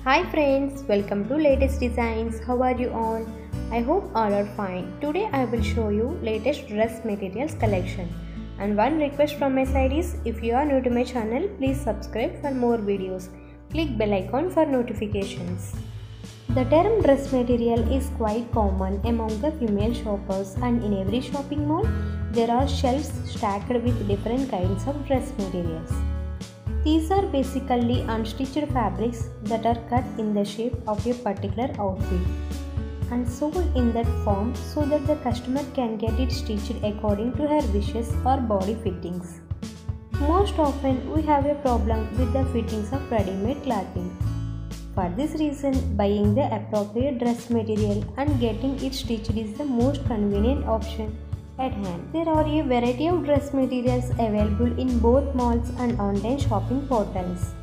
Hi friends, welcome to latest designs. How are you all? I hope all are fine. Today I will show you latest dress materials collection. And one request from my side is, if you are new to my channel, please subscribe for more videos. Click bell icon for notifications. The term dress material is quite common among the female shoppers, and in every shopping mall there are shelves stacked with different kinds of dress materials. These are basically unstitched fabrics that are cut in the shape of a particular outfit and sold in that form so that the customer can get it stitched according to her wishes or body fittings. Most often we have a problem with the fittings of ready-made clothing. For this reason, buying the appropriate dress material and getting it stitched is the most convenient option at hand. There are a variety of dress materials available in both malls and online shopping portals.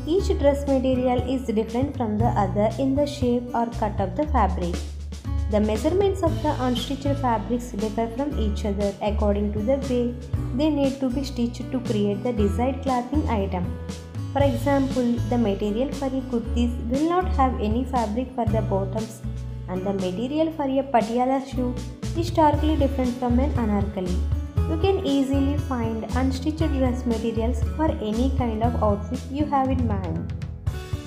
Each dress material is different from the other in the shape or cut of the fabric. The measurements of the unstitched fabrics differ from each other according to the way they need to be stitched to create the desired clothing item. For example, the material for a kurtis will not have any fabric for the bottoms, and the material for a patiala shoe is starkly different from an anarkali. You can easily find unstitched dress materials for any kind of outfit you have in mind.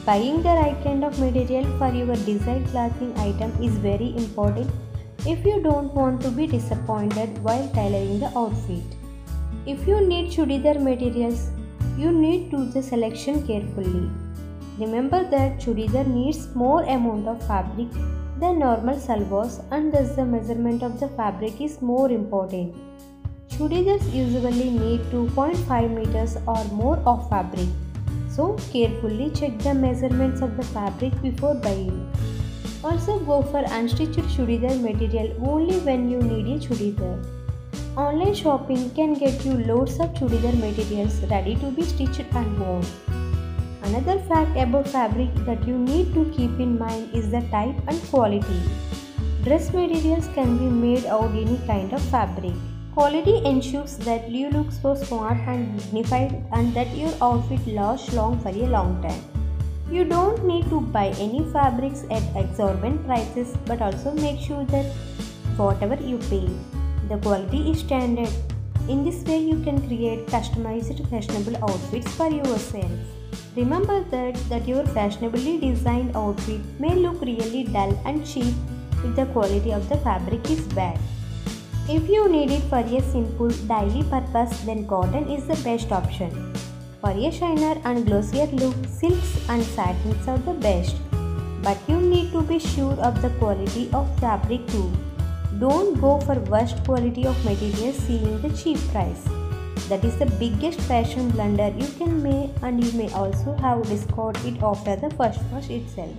Buying the right kind of material for your desired clothing item is very important if you don't want to be disappointed while tailoring the outfit. If you need chudidar materials, you need to choose the selection carefully. Remember that chudidar needs more amount of fabric than normal salwars, and thus the measurement of the fabric is more important. Chudidars usually need 2.5 meters or more of fabric, so carefully check the measurements of the fabric before buying. Also go for unstitched chudidar material only when you need a chudidar. Online shopping can get you loads of chudidar materials ready to be stitched and worn. Another fact about fabric that you need to keep in mind is the type and quality. Dress materials can be made out any kind of fabric. Quality ensures that you look so smart and dignified and that your outfit lasts long for a long time. You don't need to buy any fabrics at exorbitant prices, but also make sure that whatever you pay, the quality is standard. In this way you can create customized fashionable outfits for yourself. Remember that your fashionably designed outfit may look really dull and cheap if the quality of the fabric is bad. If you need it for a simple daily purpose, then cotton is the best option. For a shiner and glossier look, silks and satins are the best. But you need to be sure of the quality of fabric too. Don't go for worst quality of material seeing the cheap price. That is the biggest fashion blunder you can make, and you may also have discarded it after the first wash itself.